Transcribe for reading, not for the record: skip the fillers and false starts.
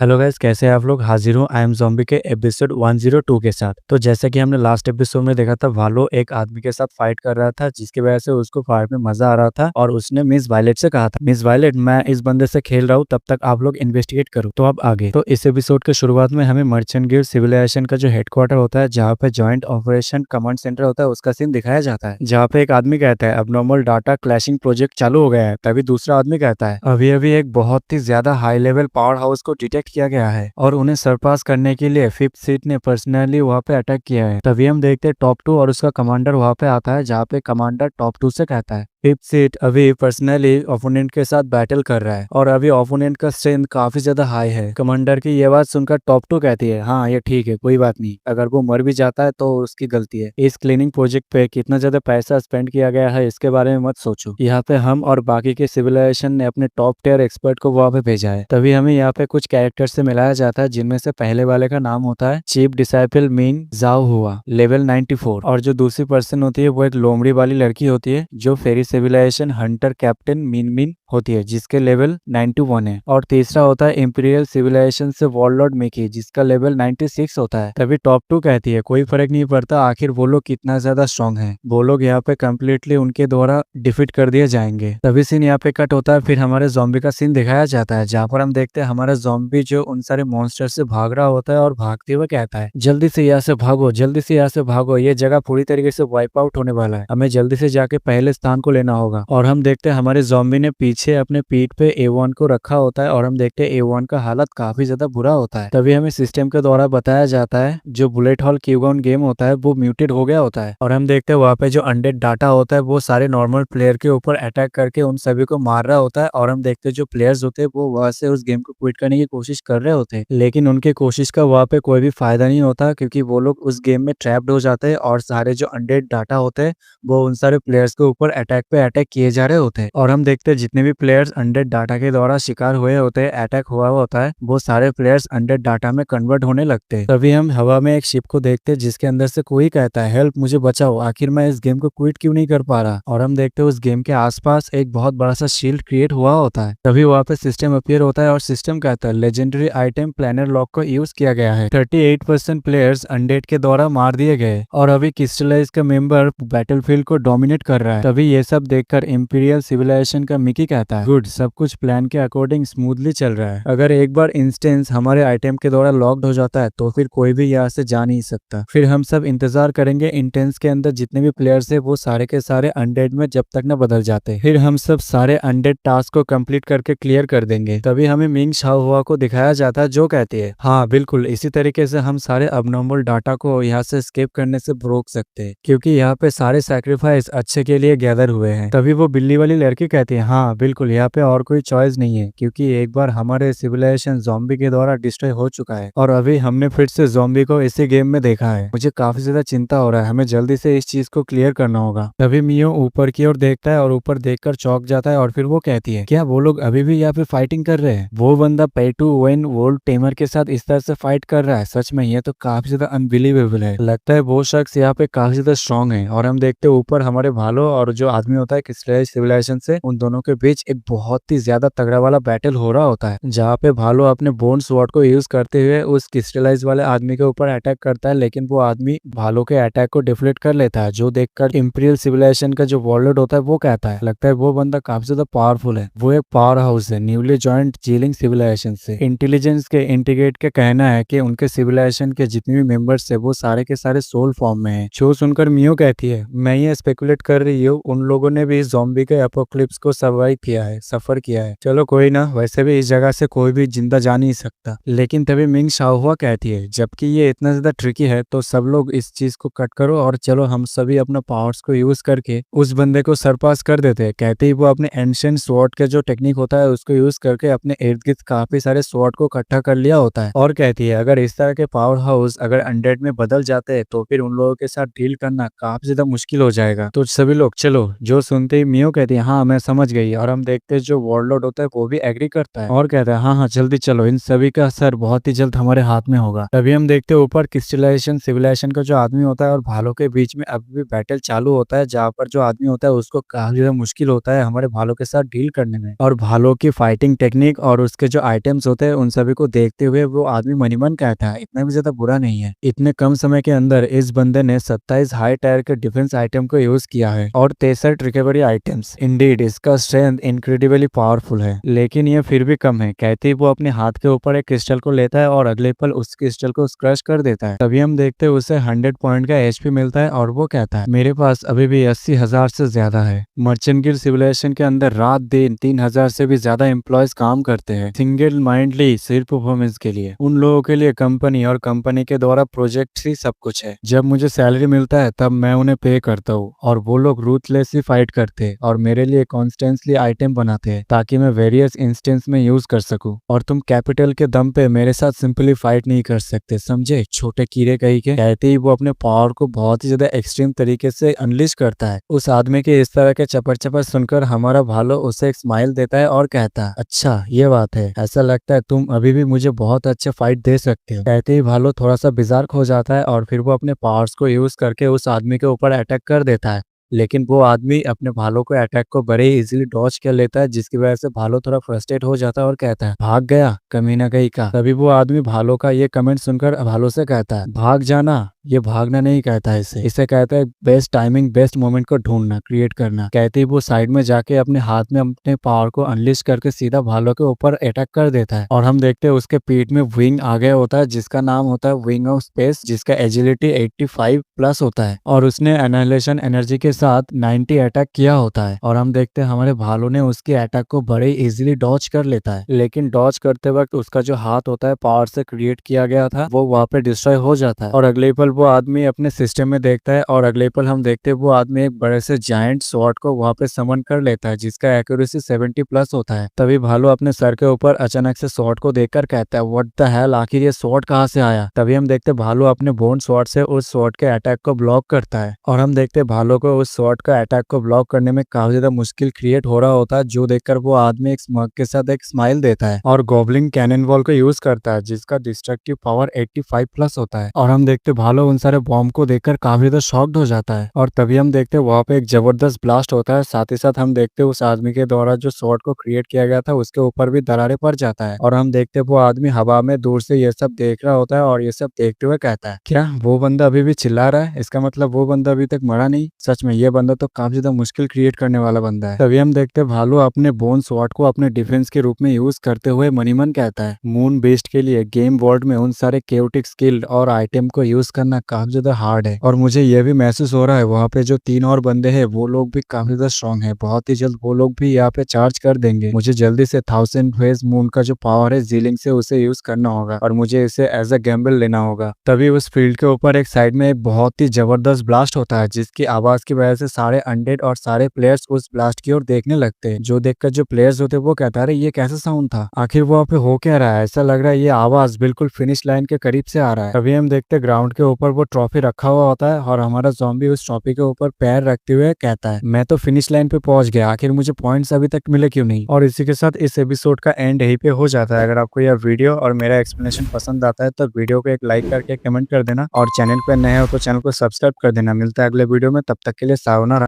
Hello guys, कैसे हैं आप लोग। हाजिर हूँ आई एम ज़ॉम्बी के एपिसोड 102 के साथ। तो जैसा कि हमने लास्ट एपिसोड में देखा था, वालो एक आदमी के साथ फाइट कर रहा था जिसकी वजह से उसको फाइट में मजा आ रहा था और उसने मिस वायलेट से कहा था, मिस वायलेट मैं इस बंदे से खेल रहा हूँ, तब तक आप लोग इन्वेस्टिगेट करो। तो अब आगे तो इस एपिसोड के शुरुआत में हमें मर्चेंट गिल्ड सिविलाइजेशन का जो हेडक्वार्टर होता है, जहाँ पे जॉइंट ऑपरेशन कमांड सेंटर होता है, उसका सीन दिखाया जाता है। जहाँ पे एक आदमी कहता है अबनॉर्मल डाटा क्लैशिंग प्रोजेक्ट चालू हो गया है, तभी दूसरा आदमी कहता है अभी अभी एक बहुत ही ज्यादा हाई लेवल पावर हाउस को डिटेक्ट किया गया है और उन्हें सरपास करने के लिए फिफ्थ सीट ने पर्सनली वहां पे अटैक किया है। तभी हम देखते हैं टॉप 2 और उसका कमांडर वहां पे आता है, जहाँ पे कमांडर टॉप 2 से कहता है फिफ्थ सीट अभी पर्सनली ओपोनेंट के साथ बैटल कर रहा है और अभी ओपोनेंट का स्ट्रेंथ काफी ज्यादा हाई है। कमांडर की ये बात सुनकर टॉप 2 कहती है हाँ ये ठीक है, कोई बात नहीं, अगर वो मर भी जाता है तो उसकी गलती है। इस क्लीनिंग प्रोजेक्ट पे कितना ज्यादा पैसा स्पेंड किया गया है इसके बारे में मत सोचो। यहाँ पे हम और बाकी के सिविलाइजेशन ने अपने टॉप टियर एक्सपर्ट को वहां पे भेजा है। तभी हमें यहाँ पे कुछ कैरेक्टर से मिलाया जाता है, जिनमें से पहले वाले का नाम होता है चीफ डिसाइपल मिन जाओ हुआ, लेवल 94। और जो दूसरी पर्सन होती है वो एक लोमड़ी वाली लड़की होती है जो फेरी सिविलाइजेशन हंटर कैप्टन मिन मिन होती है, जिसके लेवल 91 है। और तीसरा होता है इंपीरियल सिविलाइजेशन से वॉरलॉर्ड मिकी, जिसका लेवल 96 होता है। तभी टॉप 2 कहती है कोई फर्क नहीं पड़ता, आखिर वो लोग कितना ज्यादा स्ट्रॉन्ग है, वो लोग यहाँ पे कम्प्लीटली उनके द्वारा डिफीट कर दिए जाएंगे। तभी सीन यहाँ पे कट होता है, फिर हमारे जॉम्बी का सीन दिखाया जाता है, जहाँ पर हम देखते हैं हमारा जॉम्बी जो उन सारे मॉन्स्टर से भाग रहा होता है और भागते हुए कहता है जल्दी से यहाँ से भागो, जल्दी से यहाँ से भागो, ये जगह पूरी तरीके से वाइप आउट होने वाला है, हमें जल्दी से जाके पहले स्थान को लेना होगा। और हम देखते हैं हमारे जॉम्बी ने पीछे अपने पीठ पे A1 को रखा होता है और हम देखते हैं A1 का हालत काफी ज्यादा बुरा होता है। तभी हमें सिस्टम के द्वारा बताया जाता है जो बुलेट हॉल क्यूगॉन गेम होता है वो म्यूटेड हो गया होता है और हम देखते हैं वहाँ पे जो अनडेड डाटा होता है वो सारे नॉर्मल प्लेयर के ऊपर अटैक करके उन सभी को मार रहा होता है। और हम देखते हैं जो प्लेयर्स होते हैं वो वहां से उस गेम को क्विट करने की कोशिश कर रहे होते हैं, लेकिन उनके कोशिश का वहाँ पे कोई भी फायदा नहीं होता, क्योंकि वो लोग उस गेम में ट्रैप्ड हो जाते हैं और सारे जो अनडेड डाटा होते हैं वो उन सारे प्लेयर्स के ऊपर अटैक पे अटैक किए जा रहे होते हैं। और हम देखते हैं जितने भी प्लेयर्स अनडेड डाटा के द्वारा शिकार हुए होते हैं, अटैक हुआ होता है, वो सारे प्लेयर्स अनडेड डाटा में कन्वर्ट होने लगते हैं। तभी हम हवा में एक शिप को देखते हैं जिसके अंदर से कोई कहता है हेल्प, मुझे बचाओ, आखिर मैं इस गेम को क्विट क्यों नहीं कर पा रहा। और हम देखते हैं उस गेम के आसपास एक बहुत बड़ा सा शील्ड क्रिएट हुआ होता है। तभी वहाँ पे सिस्टम अपीयर होता है और सिस्टम कहता है लेजेंडरी आइटम प्लानर लॉक को यूज किया गया है, 38% प्लेयर्स अनडेड के द्वारा मार दिए गए और अभी क्रिस्टलाइज का मेंबर बैटलफील्ड को डोमिनेट कर रहा है। तभी ये सब देखकर इंपीरियल सिविलाइजेशन का मिकी कहता है गुड, सब कुछ प्लान के अकॉर्डिंग स्मूथली चल रहा है, अगर एक बार इंस्टेंस हमारे आइटम के द्वारा लॉक्ड हो जाता है तो फिर कोई भी यहाँ से जा नहीं सकता। फिर हम सब इंतजार करेंगे इंटेंस के अंदर जितने भी प्लेयर्स है वो सारे के सारे अनडेड में जब तक न बदल जाते, फिर हम सब सारे अनडेड टास्क को कंप्लीट करके क्लियर कर देंगे। तभी हमें मिंग शाओ हुआ को दिखाया जाता है जो कहती है हाँ बिल्कुल, इसी तरीके से हम सारे अबनॉर्मल डाटा को यहाँ से स्केप करने से रोक सकते हैं, क्योंकि यहाँ पे सारे सैक्रिफाइस अच्छे के लिए गैदर हुए हैं। तभी वो बिल्ली वाली लड़की कहती है हाँ बिल्कुल, यहाँ पे और कोई चॉइस नहीं है, क्योंकि एक बार हमारे सिविलाइजेशन ज़ॉम्बी के द्वारा डिस्ट्रॉय हो चुका है और अभी हमने फिर से ज़ॉम्बी को इसी गेम में देखा है, मुझे काफी ज्यादा चिंता हो रहा है, हमें जल्दी से इस चीज को क्लियर करना होगा। तभी मियो ऊपर की ओर देखता है और ऊपर देखकर चौंक जाता है और फिर वो कहती है क्या वो लोग अभी भी यहाँ पे फाइटिंग कर रहे हैं, वो बंदा पे टू विन वर्ल्ड टेमर के साथ इस तरह से फाइट कर रहा है, सच में ये तो काफी ज्यादा अनबिलीवेबल है, लगता है वो शख्स यहाँ पे काफी ज्यादा स्ट्रॉन्ग है। और हम देखते हैं ऊपर हमारे भालो और जो आदमी होता है क्रिस्टलाइज सिविलाइजेशन से, उन दोनों के बीच एक बहुत ही ज्यादा तगड़ा वाला बैटल हो रहा होता है, जहाँ पे भालो अपने बोन स्वॉर्ड को यूज करते हुए उस क्रिस्टलाइज वाले आदमी के ऊपर अटैक करता है, लेकिन वो आदमी भालो के अटैक को डिफ्लेक्ट कर लेता है, जो देखकर इंपीरियल सिविलाइजेशन का जो वॉरलॉर्ड होता है वो कहता है लगता है वो बंदा काफी ज्यादा पावरफुल है, वो एक पावर हाउस है न्यूली जॉइंट जीलिंग सिविलाइजेशन से। इंटेलिजेंस के इंटीग्रेट का कहना है कि उनके सिविलाइजेशन के जितने भी मेंबर्स है वो सारे के सारे सोल फॉर्म में है। जो सुनकर मियो कहती है मैं ये स्पेकुलेट कर रही हूँ उन लोगों ने भी इस ज़ॉम्बी के एपोक्लिप्स को सर्वाइव किया है, सफर किया है, चलो कोई ना, वैसे भी इस जगह से कोई भी जिंदा जा नहीं सकता। लेकिन तभी मिंग शाओहुआ कहती है जबकि ये इतना ज्यादा ट्रिकी है तो सब लोग इस चीज को कट करो और चलो हम सभी अपना पावर्स को यूज करके उस बंदे को सरपास कर देते हैं। कहते ही वो अपने एंशिएंट स्वॉर्ड का जो टेक्निक होता है उसको यूज करके अपने इर्द गिर्द काफी सारे स्वॉर्ड को इकट्ठा कर लिया होता है और कहती है अगर इस तरह के पावर हाउस अगर अनडेड में बदल जाते हैं तो फिर उन लोगों के साथ डील करना काफी ज्यादा मुश्किल हो जाएगा, तो सभी लोग चलो जो जो सुनते ही मियो कहती है हाँ मैं समझ गई, और हम देखते हैं जो वॉरलॉर्ड होता है वो भी एग्री करता है और कहता है हाँ हाँ जल्दी चलो, इन सभी का असर बहुत ही जल्द हमारे हाथ में होगा। तभी हम देखते हैं ऊपर क्रिस्टलाइजेशन सिविलाइजेशन का जो आदमी होता है और भालू के बीच में अभी भी बैटल चालू होता है, जहाँ पर जो आदमी होता है उसको काफी ज्यादा मुश्किल होता है हमारे भालू के साथ डील करने में। और भालू की फाइटिंग टेक्निक और उसके जो आइटम्स होते हैं उन सभी को देखते हुए वो आदमी मनीमन कहता है इतना भी ज्यादा बुरा नहीं है, इतने कम समय के अंदर इस बंदे ने 27 हाई टायर के डिफेंस आइटम को यूज किया है और 63 रिकवरी आइटम्स। इंडीड इसका स्ट्रेंथ इनक्रेडिबली पावरफुल है, लेकिन ये फिर भी कम है। कहते ही वो अपने हाथ के ऊपर एक क्रिस्टल को लेता है और अगले पल उस क्रिस्टल को क्रश कर देता है। तभी हम देखते हैं उसे 100 पॉइंट का एचपी मिलता है और वो कहता है मेरे पास अभी भी 80,000 से ज्यादा है। मर्चेंट गिल्ड सिविलाइजेशन के अंदर रात दिन 3,000 से भी ज्यादा एम्प्लॉयज काम करते हैं सिंगल माइंडली सिर्फ परफॉर्मेंस के लिए। उन लोगों के लिए कंपनी और कंपनी के द्वारा प्रोजेक्ट ही सब कुछ है। जब मुझे सैलरी मिलता है तब मैं उन्हें पे करता हूँ और वो लोग रूथलेसली फाइट करते हैं और मेरे लिए कॉन्स्टेंटली आइटम बनाते हैं ताकि मैं वेरियस इंस्टेंस में यूज कर सकूं। और तुम कैपिटल के दम पे मेरे साथ सिंपली फाइट नहीं कर सकते, समझे छोटे कीड़े कहीं के। कहते ही वो अपने पावर को बहुत ही ज्यादा एक्सट्रीम तरीके से अनलिश करता है। उस आदमी के इस तरह के चपर चपर सुनकर हमारा भालू उसे एक स्माइल देता है और कहता है अच्छा ये बात है, ऐसा लगता है तुम अभी भी मुझे बहुत अच्छे फाइट दे सकते हो। कहते ही भालू थोड़ा सा बिजार्क हो जाता है और फिर वो अपने पावर्स को यूज करके उस आदमी के ऊपर अटैक कर देता है, लेकिन वो आदमी अपने भालू को अटैक को बड़े इजीली डॉज कर लेता है, जिसकी वजह से भालू थोड़ा फ्रस्ट्रेट हो जाता है और कहता है भाग गया कमीना कहीं का। तभी वो आदमी भालू का ये कमेंट सुनकर भालू से कहता है भाग जाना, ये भागना नहीं कहता है, इसे कहता है बेस्ट टाइमिंग बेस्ट मोमेंट को ढूंढना क्रिएट करना। कहते ही वो साइड में जाके अपने हाथ में अपने पावर को अनलिश करके सीधा भालू के ऊपर अटैक कर देता है और हम देखते हैं उसके पीठ में विंग आ गया होता है जिसका नाम होता है विंग ऑफ स्पेस, जिसका एजिलिटी 85 प्लस होता है और उसने एनाइलेशन एनर्जी के साथ 90 अटैक किया होता है। और हम देखते हैं हमारे भालू ने उसके अटैक को बड़े इजीली डॉज कर लेता है, लेकिन डॉज करते वक्त उसका जो हाथ होता है पावर से क्रिएट किया गया था वो वहाँ पे डिस्ट्रॉय हो जाता है। और अगले पल वो आदमी अपने सिस्टम में देखता है और अगले पल हम देखते हैं वो आदमी एक बड़े से जायंट स्वॉर्ड को वहाँ पे समन कर लेता है जिसका एक्यूरेसी 70 प्लस होता है। तभी भालू अपने सर के ऊपर अचानक से स्वॉर्ड को देखकर कहता है व्हाट द हेल, आखिर ये स्वॉर्ड कहाँ से आया। तभी हम देखते भालू अपने बोन स्वॉर्ड से उस स्वॉर्ड के अटैक को ब्लॉक करता है और हम देखते भालू को उस स्वॉर्ड का अटैक को ब्लॉक करने में काफी ज्यादा मुश्किल क्रिएट हो रहा होता है, जो देखकर वो आदमी एक स्मग के साथ एक स्माइल देता है और गॉबलिन कैनन बॉल को यूज करता है जिसका डिस्ट्रक्टिव पावर 85 प्लस होता है। और हम देखते भालू उन सारे बॉम्ब को देखकर काफी ज्यादा शॉक्ड हो जाता है और तभी हम देखते वहाँ पे एक जबरदस्त ब्लास्ट होता है। साथ ही साथ हम देखते उस आदमी के द्वारा जो स्वॉर्ड को क्रिएट किया गया था उसके ऊपर भी दरारें पड़ जाता है और हम देखते वो आदमी हवा में दूर से ये सब देख रहा होता है और ये सब देखते हुए कहता है क्या वो बंदा अभी भी चिल्ला रहा है, इसका मतलब वो बंदा अभी तक मरा नहीं। सच में ये बंदा तो काफी ज्यादा मुश्किल क्रिएट करने वाला बंदा है। तभी हम देखते भालू अपने बोन स्वॉर्ड को अपने डिफेंस के रूप में यूज करते हुए मनीमन कहता है मून बेस्ट के लिए गेम वर्ल्ड में उन सारे केओटिक स्किल और आइटम को यूज करना काफी ज्यादा हार्ड है और मुझे ये भी महसूस हो रहा है वहाँ पे जो 3 और बंदे हैं वो लोग भी काफी ज्यादा स्ट्रॉन्ग है, बहुत ही जल्द वो लोग भी यहाँ पे चार्ज कर देंगे। मुझे जल्दी से 1000 फेज मून का जो पावर है जीलिंग से उसे यूज करना होगा और मुझे इसे एज अ गैम्बल लेना होगा। तभी उस फील्ड के ऊपर एक साइड में एक बहुत ही जबरदस्त ब्लास्ट होता है जिसकी आवाज की वजह से सारे अनडेड और सारे प्लेयर्स उस ब्लास्ट की ओर देखने लगते हैं, जो देखकर जो प्लेयर्स होते वो कहता है ये कैसा साउंड था, आखिर वहाँ पे हो क्या रहा है, ऐसा लग रहा है ये आवाज बिल्कुल फिनिश लाइन के करीब से आ रहा है। तभी हम देखते ग्राउंड के ऊपर वो ट्रॉफी रखा हुआ होता है और हमारा ज़ॉम्बी उस ट्रॉफी के ऊपर पैर रखते हुए कहता है मैं तो फिनिश लाइन पे पहुंच गया, आखिर मुझे पॉइंट्स अभी तक मिले क्यों नहीं। और इसी के साथ इस एपिसोड का एंड यहीं पे हो जाता है। अगर आपको यह वीडियो और मेरा एक्सप्लेनेशन पसंद आता है तो वीडियो को एक लाइक करके कमेंट कर देना और चैनल पे नए हो तो चैनल को सब्सक्राइब कर देना। मिलता है अगले वीडियो में, तब तक के लिए सावधान।